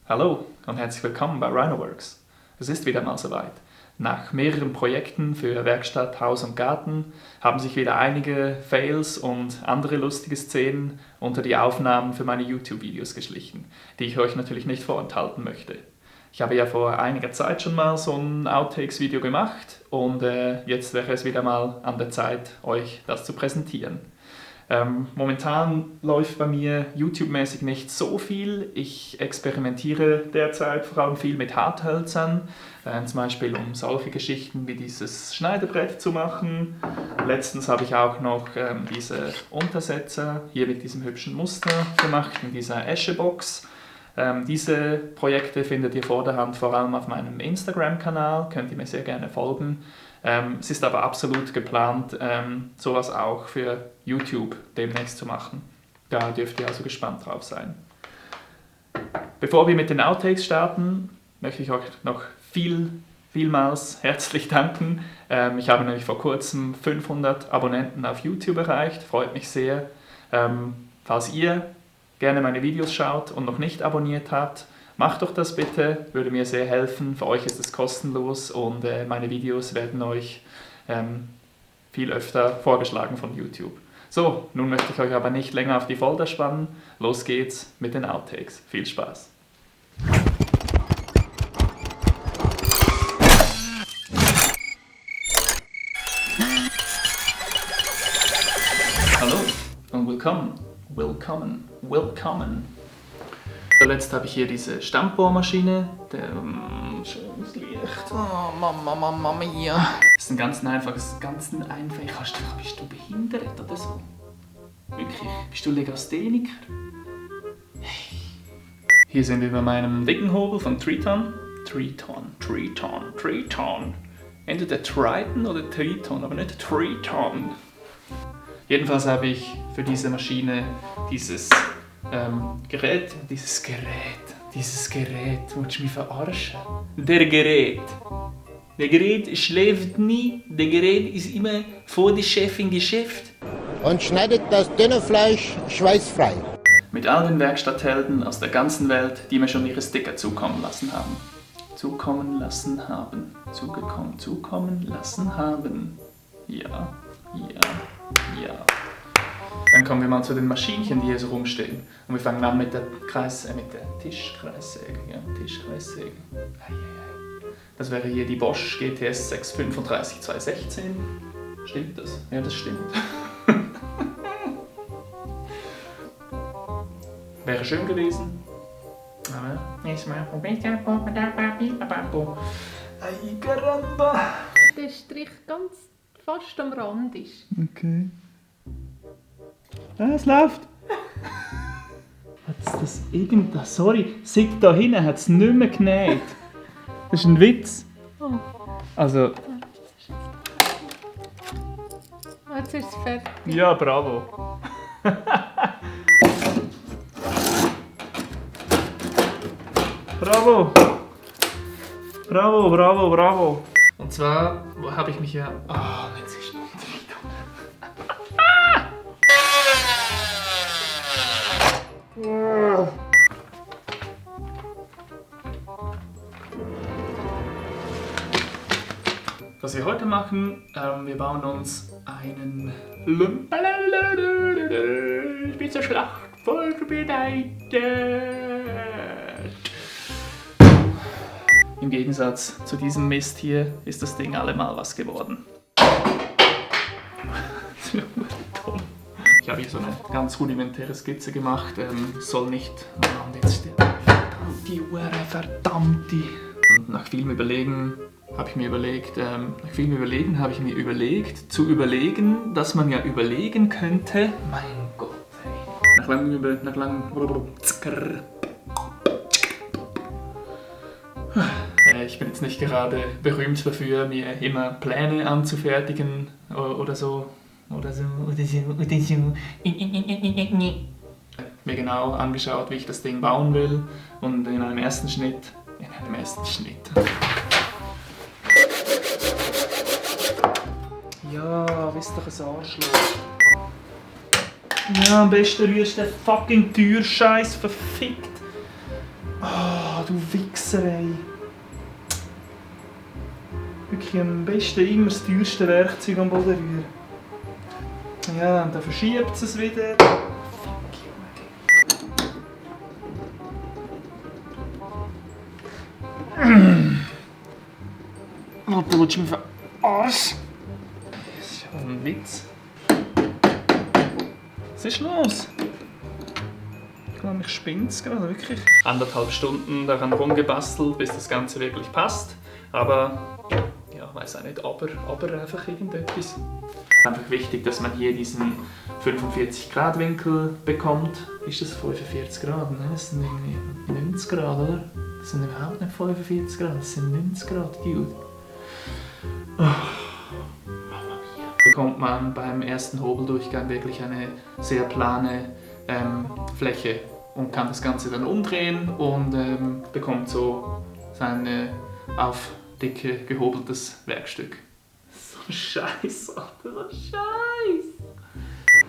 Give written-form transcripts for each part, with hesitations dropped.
Hallo und herzlich willkommen bei Rhinoworks. Es ist wieder mal soweit. Nach mehreren Projekten für Werkstatt, Haus und Garten haben sich wieder einige Fails und andere lustige Szenen unter die Aufnahmen für meine YouTube-Videos geschlichen, die ich euch natürlich nicht vorenthalten möchte. Ich habe ja vor einiger Zeit schon mal so ein Outtakes-Video gemacht und jetzt wäre es wieder mal an der Zeit, euch das zu präsentieren. Momentan läuft bei mir YouTube-mäßig nicht so viel. Ich experimentiere derzeit vor allem viel mit Harthölzern, zum Beispiel um solche Geschichten wie dieses Schneidebrett zu machen. Letztens habe ich auch noch diese Untersetzer hier mit diesem hübschen Muster gemacht in dieser Eschebox. Diese Projekte findet ihr vorderhand vor allem auf meinem Instagram-Kanal, könnt ihr mir sehr gerne folgen. Es ist aber absolut geplant, sowas auch für YouTube demnächst zu machen. Da dürft ihr also gespannt drauf sein. Bevor wir mit den Outtakes starten, möchte ich euch noch vielmals herzlich danken. Ich habe nämlich vor kurzem 500 Abonnenten auf YouTube erreicht, freut mich sehr. Falls ihr gerne meine Videos schaut und noch nicht abonniert habt, macht doch das bitte, würde mir sehr helfen. Für euch ist es kostenlos und meine Videos werden euch viel öfter vorgeschlagen von YouTube. So, nun möchte ich euch aber nicht länger auf die Folter spannen. Los geht's mit den Outtakes. Viel Spaß! Hallo und willkommen. Zuletzt habe ich hier diese Stampfbohrmaschine. Schönes Licht. Oh, Mama mia. Das ist ein ganz einfaches. Bist du behindert oder so? Wirklich? Bist du Legastheniker? Hey. Hier sind wir bei meinem dicken Hobel von Triton. Triton. Entweder Triton oder Triton, aber nicht Triton. Jedenfalls habe ich für diese Maschine dieses Gerät, willst du mich verarschen? Der Gerät schläft nie, der Gerät ist immer vor der Chef im Geschäft. Und schneidet das dünne Fleisch schweißfrei. Mit all den Werkstatthelden aus der ganzen Welt, die mir schon ihre Sticker zukommen lassen haben. Ja. Dann kommen wir mal zu den Maschinchen, die hier so rumstehen. Und wir fangen an mit der Tischkreissäge. Ja, Tischkreissäge. Das wäre hier die Bosch GTS 635 216. Stimmt das? Ja, das stimmt. Wäre schön gewesen. Aber Ay, caramba. Der Strich ganz fast am Rand ist. Okay. Es läuft. Hat's das sorry, seit da hinten hat es nicht mehr genäht. Das ist ein Witz. Oh. Also. Jetzt ist es fertig. Ja, bravo. Bravo. Und zwar habe ich mich ja. Oh, jetzt ist noch ein Video. Was wir heute machen, wir bauen uns einen Pizzaschlacht vorbereitet. Im Gegensatz zu diesem Mist hier ist das Ding allemal was geworden. Ich habe hier so eine ganz rudimentäre Skizze gemacht, soll nicht... Und jetzt steht verdammte. Und nach vielem Überlegen habe ich mir überlegt, dass man ja überlegen könnte, mein Gott, ey. Ich bin jetzt nicht gerade berühmt dafür, mir immer Pläne anzufertigen oder so. Mir genau angeschaut, wie ich das Ding bauen will und in einem ersten Schnitt. Ja, wisst doch ein Arschloch. Ja, am besten rührst du den fucking Türscheiß verfickt. Oh, du Wichser, ey. Wirklich am besten immer das teuerste Werkzeug am Boden rühren. Ja, und dann verschiebt es wieder. Warte, willst du mich verarschen? Das ist ja ein Witz. Was ist los? Ich glaube, mich spinnt es gerade, wirklich. 1,5 Stunden daran rumgebastelt, bis das Ganze wirklich passt. Aber, ja, ich weiß auch nicht, aber einfach irgendetwas. Es ist einfach wichtig, dass man hier diesen 45-Grad-Winkel bekommt. Ist das 45 Grad? Nein, das sind irgendwie 90 Grad, oder? Das sind überhaupt nicht 45 Grad, das sind 90 Grad, Dude. Oh. Bekommt man beim ersten Hobeldurchgang wirklich eine sehr plane Fläche und kann das Ganze dann umdrehen und bekommt so sein auf dicke gehobeltes Werkstück. So Scheiß, Alter, so Scheiß!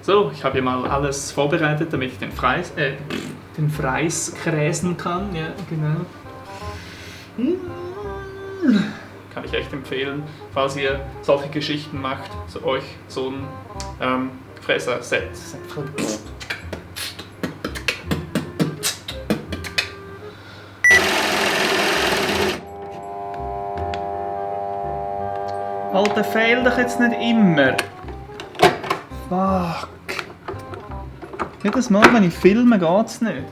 So, ich habe hier mal alles vorbereitet, damit ich den Freis kräsen kann. Ja, genau. Kann ich echt empfehlen, falls ihr solche Geschichten macht, so euch so ein Fräser-Set. Alter, fail doch jetzt nicht immer. Fuck. Jedes Mal, wenn ich filme, geht's nicht.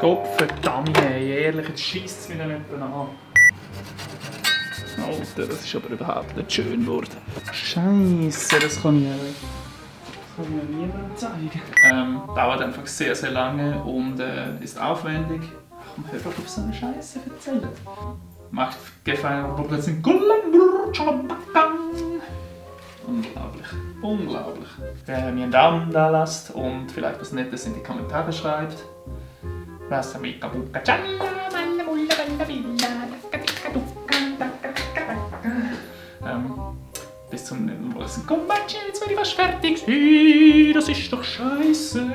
Gott verdammt, ey, ehrlich, jetzt scheisst es wieder nicht an. Alter, das ist aber überhaupt nicht schön geworden. Scheisse, das kann ich mir niemandem zeigen. Dauert einfach sehr, sehr lange und ist aufwendig. Komm, hör doch auf so eine Scheiße erzählen. Macht Gefallen, plötzlich unglaublich, unglaublich. Wenn ihr mir einen Daumen da lasst und vielleicht was Nettes in die Kommentare schreibt. Bis zum nächsten Mal. Komm, jetzt werde ich was fertig. Das ist doch scheiße.